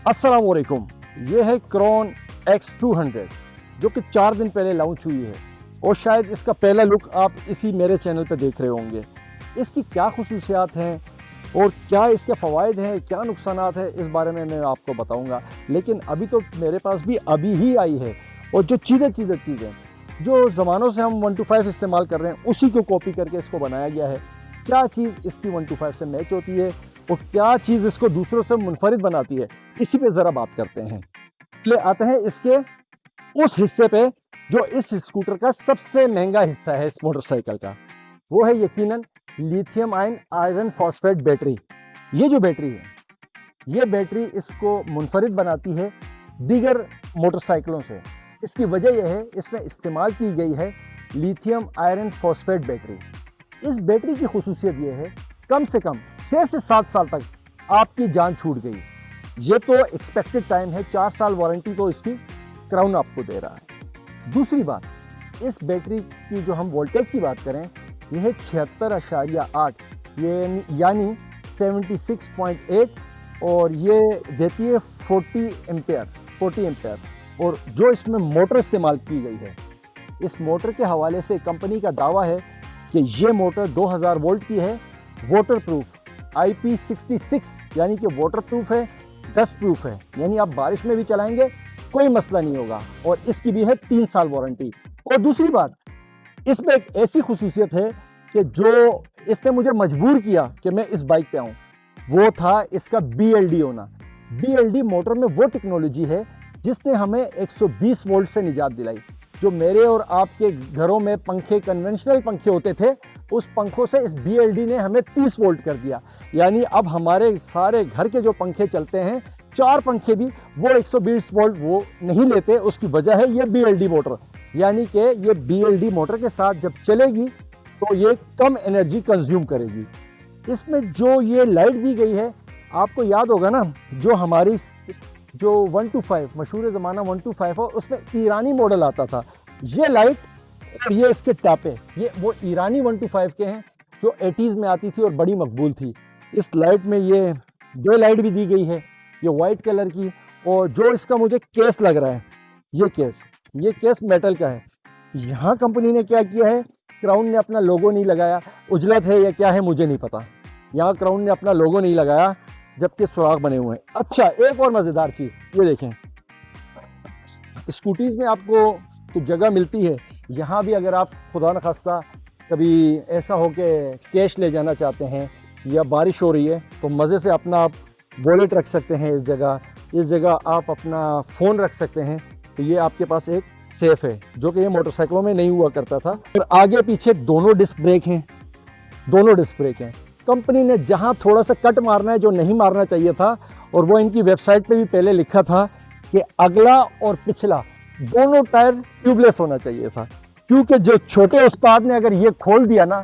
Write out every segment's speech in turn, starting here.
अस्सलाम वालेकुम। ये है क्रॉन X200 जो कि 4 दिन पहले लॉन्च हुई है और शायद इसका पहला लुक आप इसी मेरे चैनल पे देख रहे होंगे। इसकी क्या खुसूसियात हैं और क्या इसके फ़वाइद हैं, क्या नुकसानात हैं, इस बारे में मैं आपको बताऊंगा। लेकिन अभी तो मेरे पास भी अभी ही आई है और जो चीज़ें जो ज़मानों से हम 125 इस्तेमाल कर रहे हैं उसी को कॉपी करके इसको बनाया गया है। क्या चीज़ इसकी 125 से मैच होती है और क्या चीज़ इसको दूसरों से मुनफरिद बनाती है, इसी पे ज़रा बात करते हैं। ले आते हैं इसके उस हिस्से पे जो इस स्कूटर का सबसे महंगा हिस्सा है इस मोटरसाइकिल का। वो है यकीनन lithium ion iron phosphate battery. ये जो बैटरी है, ये बैटरी इसको मुनफरिद बनाती है दीगर मोटरसाइकिलों से। इसकी वजह यह है, इसमें इस्तेमाल की गई है लिथियम आयरन फॉस्फेट बैटरी। इस बैटरी की खुसूसियत यह है, कम से कम 6 से 7 साल तक आपकी जान छूट गई। ये तो एक्सपेक्टेड टाइम है, 4 साल वारंटी तो इसकी क्राउन आपको दे रहा है। दूसरी बात, इस बैटरी की जो हम वोल्टेज की बात करें, यह है 76.8 ये यानी 76.8 और ये देती है 40 एम्पेयर। और जो इसमें मोटर इस्तेमाल की गई है, इस मोटर के हवाले से कंपनी का दावा है कि ये मोटर 2000 वोल्ट की है, वाटर प्रूफ IP66 यानी कि वाटर प्रूफ है, डस्ट प्रूफ है, यानी आप बारिश में भी चलाएंगे कोई मसला नहीं होगा। और इसकी भी है 3 साल वारंटी। और दूसरी बात, इसमें एक ऐसी खुसूसियत है कि जो इसने मुझे मजबूर किया कि मैं इस बाइक पे आऊँ, वो था इसका BLD होना। BLD मोटर में वो टेक्नोलॉजी है जिसने हमें 120 वोल्ट से निजात दिलाई। जो मेरे और आपके घरों में पंखे, कन्वेंशनल पंखे होते थे, उस पंखों से इस BLD ने हमें 30 वोल्ट कर दिया। यानी अब हमारे सारे घर के जो पंखे चलते हैं, 4 पंखे भी वो 120 वोल्ट वो नहीं लेते। उसकी वजह है ये BLD मोटर। यानी कि ये BLD मोटर के साथ जब चलेगी तो ये कम एनर्जी कंज्यूम करेगी। इसमें जो ये लाइट दी गई है, आपको याद होगा ना, जो हमारी जो 125 मशहूर ज़माना 125 हो, उसमें ईरानी मॉडल आता था। ये लाइट और ये इसके टापे, ये वो ईरानी 125 के हैं जो 80s में आती थी और बड़ी मकबूल थी। इस लाइट में ये 2 लाइट भी दी गई है, ये वाइट कलर की। और जो इसका मुझे केस लग रहा है, ये केस मेटल का है। यहाँ कंपनी ने क्या किया है, क्राउन ने अपना लोगो नहीं लगाया। उजलत है या क्या है मुझे नहीं पता, यहाँ क्राउन ने अपना लोगो नहीं लगाया जबकि सुराख बने हुए हैं। अच्छा, एक और मज़ेदार चीज़, ये देखें, स्कूटीज़ में आपको तो जगह मिलती है, यहाँ भी अगर आप खुदा न खास्ता कभी ऐसा हो कि कैश ले जाना चाहते हैं या बारिश हो रही है, तो मज़े से अपना आप वॉलेट रख सकते हैं। इस जगह आप अपना फ़ोन रख सकते हैं। तो ये आपके पास एक सेफ़ है, जो कि ये मोटरसाइकिलों में नहीं हुआ करता था। और आगे पीछे दोनों डिस्क ब्रेक हैं। कंपनी ने जहां थोड़ा सा कट मारना है जो नहीं मारना चाहिए था, और वो इनकी वेबसाइट पे भी पहले लिखा था कि अगला और पिछला दोनों टायर ट्यूबलेस होना चाहिए था। क्योंकि जो छोटे उस्ताद ने अगर ये खोल दिया ना,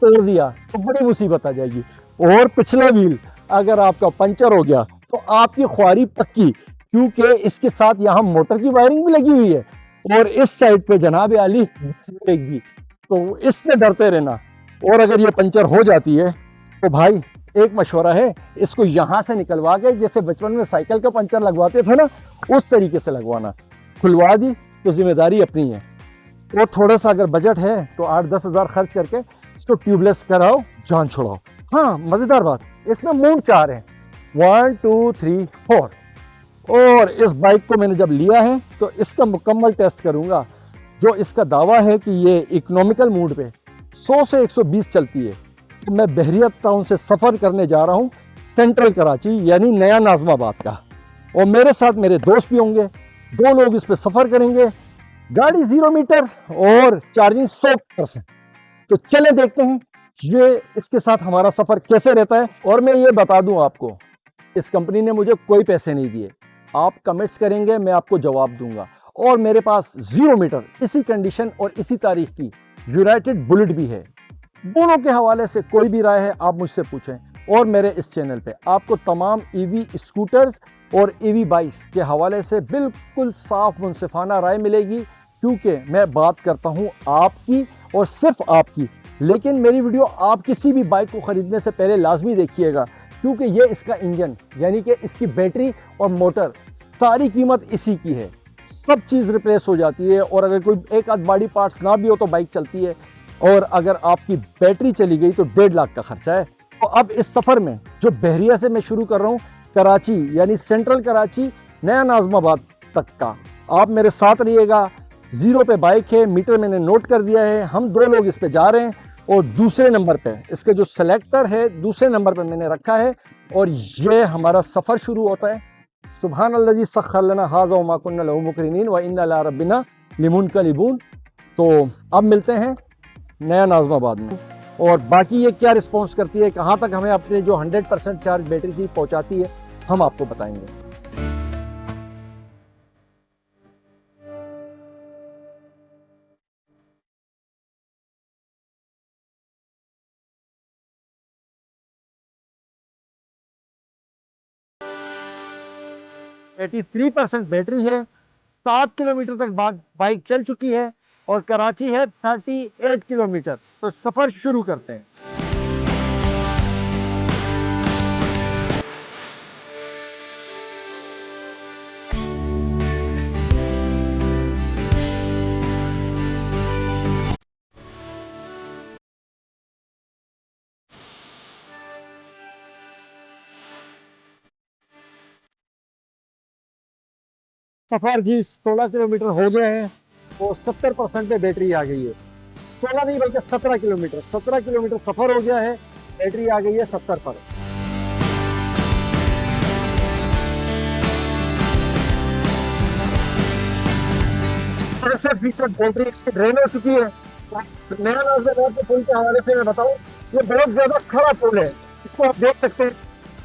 तोड़ दिया, तो बड़ी मुसीबत आ जाएगी। और पिछला व्हील अगर आपका पंचर हो गया तो आपकी ख्वारी पक्की, क्योंकि इसके साथ यहाँ मोटर की वायरिंग भी लगी हुई है और इस साइड पे जनाब आली ब्रेक भी। तो इससे डरते रहना। और अगर ये पंचर हो जाती है तो भाई एक मशवरा है, इसको यहाँ से निकलवा के, जैसे बचपन में साइकिल का पंचर लगवाते थे ना, उस तरीके से लगवाना। खुलवा दी तो जिम्मेदारी अपनी है। और थोड़ा सा अगर बजट है तो 8-10 हज़ार खर्च करके इसको ट्यूबलेस कराओ, जान छुड़ाओ। हाँ, मज़ेदार बात, इसमें मूड 4 हैं, 1 2 3 4। और इस बाइक को मैंने जब लिया है तो इसका मुकम्मल टेस्ट करूँगा। जो इसका दावा है कि ये इकोनॉमिकल मूड पे 100 से 120 चलती है। तो मैं बहरियत टाउन से सफ़र करने जा रहा हूँ सेंट्रल कराची, यानी नया नाज़माबाद का। और मेरे साथ मेरे दोस्त भी होंगे, 2 लोग इस पे सफ़र करेंगे। गाड़ी 0 मीटर और चार्जिंग 100%। तो चले देखते हैं ये इसके साथ हमारा सफ़र कैसे रहता है। और मैं ये बता दूं आपको, इस कंपनी ने मुझे कोई पैसे नहीं दिए। आप कमेंट्स करेंगे, मैं आपको जवाब दूंगा। और मेरे पास 0 मीटर इसी कंडीशन और इसी तारीख की यूनाइटेड बुलेट भी है। दोनों के हवाले से कोई भी राय है आप मुझसे पूछें। और मेरे इस चैनल पे आपको तमाम EV स्कूटर्स और EV बाइक्स के हवाले से बिल्कुल साफ मुनसिफाना राय मिलेगी, क्योंकि मैं बात करता हूँ आपकी और सिर्फ आपकी। लेकिन मेरी वीडियो आप किसी भी बाइक को ख़रीदने से पहले लाजमी देखिएगा क्योंकि ये इसका इंजन यानी कि इसकी बैटरी और मोटर सारी कीमत इसी की है। सब चीज़ रिप्लेस हो जाती है और अगर कोई एक आध बॉडी पार्ट्स ना भी हो तो बाइक चलती है। और अगर आपकी बैटरी चली गई तो 1.5 लाख का खर्चा है। तो अब इस सफ़र में जो बहरिया से मैं शुरू कर रहा हूँ कराची यानी सेंट्रल कराची नया नाज़माबाद तक का, आप मेरे साथ रहिएगा। 0 पे बाइक है, मीटर मैंने नोट कर दिया है, हम 2 लोग इस पे जा रहे हैं और दूसरे नंबर पे इसके जो सेलेक्टर है दूसरे नंबर पे मैंने रखा है और ये हमारा सफ़र शुरू होता है। सुभान अल्लाज़ी सख्खर लना हाज़ा व मा कुन्ना लहू मुक़रिनीन व इन्ना इला रब्बिना लमुनक़लिबून। तो अब मिलते हैं नया नाज़माबाद में और बाकी ये क्या रिस्पॉन्स करती है, कहाँ तक हमें अपने जो 100% चार्ज बैटरी थी पहुँचाती है, हम आपको बताएंगे। एटी 3% बैटरी है, 7 किलोमीटर तक बाइक चल चुकी है और कराची है 38 किलोमीटर। तो सफ़र शुरू करते हैं। सफ़र जी 16 किलोमीटर हो गए हैं तो 70% पे बैटरी आ गई है। 16 नहीं बल्कि 17 किलोमीटर सफ़र हो गया है, बैटरी आ गई है 70 पर। 65% बैटरी इसकी ड्रेन हो चुकी है। नया नाज़माबाद के पुल के हवाले से मैं बताऊं, ये बहुत ज़्यादा खड़ा पुल है। इसको आप देख सकते हैं,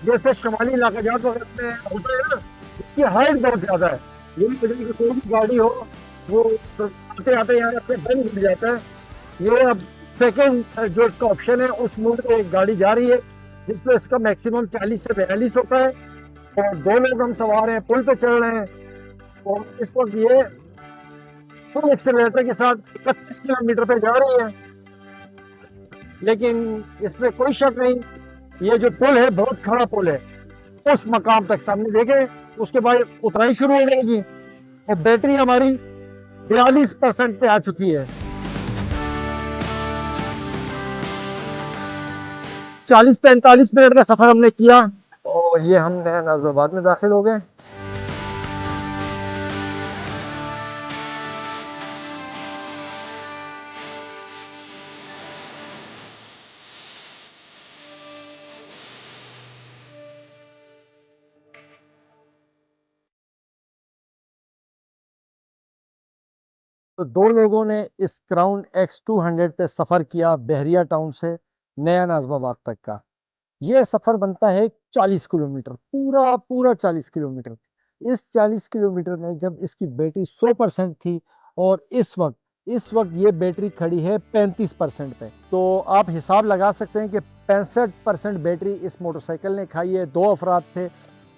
जैसे शुमाली इलाकाजात वगैरह में होता है ना, इसकी हाइट बहुत ज़्यादा है। यही वजह कि कोई भी गाड़ी हो वो आते आते यहाँ से बंद मिल जाता है। ये अब सेकंड जो इसका ऑप्शन है उस मोड पे एक गाड़ी जा रही है जिसपे इसका मैक्सिमम 40 से 42 होता है और 2 लोग हम सवार हैं, पुल पे चल रहे हैं और इस वक्त ये फुल एक्सीलरेटर के साथ 31 किलोमीटर पे जा रही है। लेकिन इसमें कोई शक नहीं, ये जो पुल है बहुत खड़ा पुल है। उस मकाम तक सामने देखें, उसके बाद उतराई शुरू हो जाएगी और बैटरी हमारी 42% पे आ चुकी है। 40-45 मिनट का सफर हमने किया और ये हम नया नाज़माबाद में दाखिल हो गए। तो 2 लोगों ने इस क्राउन X200 पे सफ़र किया बहरिया टाउन से नया नाज़माबाद तक का। ये सफ़र बनता है 40 किलोमीटर, पूरा पूरा 40 किलोमीटर। इस 40 किलोमीटर में जब इसकी बैटरी 100% थी और इस वक्त ये बैटरी खड़ी है 35% पे। तो आप हिसाब लगा सकते हैं कि 65% बैटरी इस मोटरसाइकिल ने खाई है। 2 अफराद थे।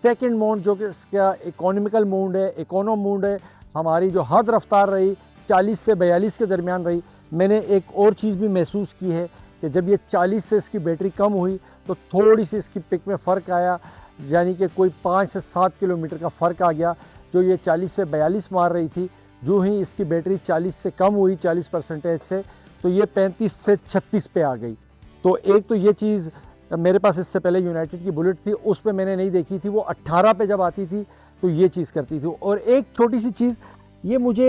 सेकंड मोड जो कि इसका इकोनॉमिकल मोड है, इकोनो मोड है, हमारी जो हद रफ्तार रही 40 से 42 के दरमियान रही। मैंने एक और चीज़ भी महसूस की है कि जब ये 40 से इसकी बैटरी कम हुई तो थोड़ी सी इसकी पिक में फ़र्क आया, यानी कि कोई 5 से 7 किलोमीटर का फ़र्क आ गया। जो ये 40 से 42 मार रही थी, जो ही इसकी बैटरी 40 से कम हुई 40% से, तो ये 35 से 36 पे आ गई। तो एक तो ये चीज़ मेरे पास इससे पहले यूनाइटेड की बुलेट थी, उस पर मैंने नहीं देखी थी। वो 18 पे जब आती थी तो ये चीज़ करती थी। और एक छोटी सी चीज़, ये मुझे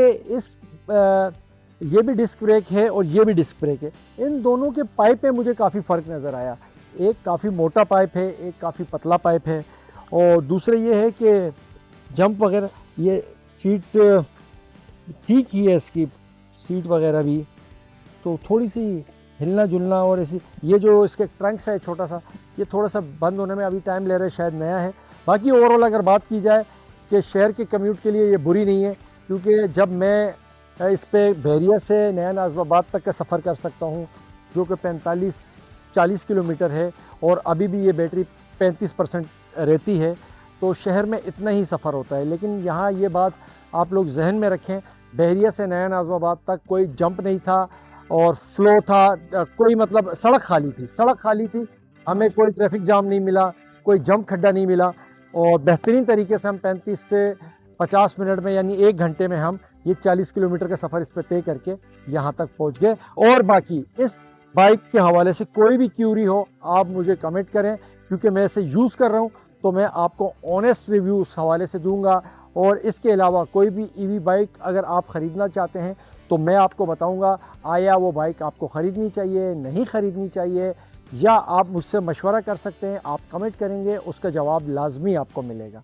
ये भी डिस्क ब्रेक है और ये भी डिस्क ब्रेक है, इन दोनों के पाइप में मुझे काफ़ी फ़र्क नज़र आया। एक काफ़ी मोटा पाइप है, एक काफ़ी पतला पाइप है। और दूसरे ये है कि जंप वगैरह, ये सीट ठीक ही है, इसकी सीट वगैरह भी तो थोड़ी सी हिलना जुलना और ऐसी, ये जो इसके ट्रंक्स है छोटा सा, ये थोड़ा सा बंद होने में अभी टाइम ले रहा है, शायद नया है। बाकी ओवरऑल अगर बात की जाए कि शहर के कम्यूट के लिए ये बुरी नहीं है, क्योंकि जब मैं इस पे बहरिया से नया नाज़माबाद तक का सफ़र कर सकता हूँ जो कि 45-40 किलोमीटर है और अभी भी ये बैटरी 35% रहती है, तो शहर में इतना ही सफ़र होता है। लेकिन यहाँ ये बात आप लोग जहन में रखें, बहरिया से नया नाज़माबाद तक कोई जंप नहीं था और फ्लो था, कोई मतलब सड़क खाली थी, हमें कोई ट्रैफिक जाम नहीं मिला, कोई जंप खड्डा नहीं मिला और बेहतरीन तरीके से हम 35 से 50 मिनट में यानी 1 घंटे में हम ये 40 किलोमीटर का सफ़र इस पर तय करके यहाँ तक पहुँच गए। और बाकी इस बाइक के हवाले से कोई भी क्यूरी हो आप मुझे कमेंट करें, क्योंकि मैं इसे यूज़ कर रहा हूँ तो मैं आपको ऑनेस्ट रिव्यू उस हवाले से दूंगा। और इसके अलावा कोई भी ईवी बाइक अगर आप ख़रीदना चाहते हैं तो मैं आपको बताऊंगा आया वो बाइक आपको ख़रीदनी चाहिए, नहीं ख़रीदनी चाहिए, या आप मुझसे मशवरा कर सकते हैं। आप कमेंट करेंगे, उसका जवाब लाजमी आपको मिलेगा।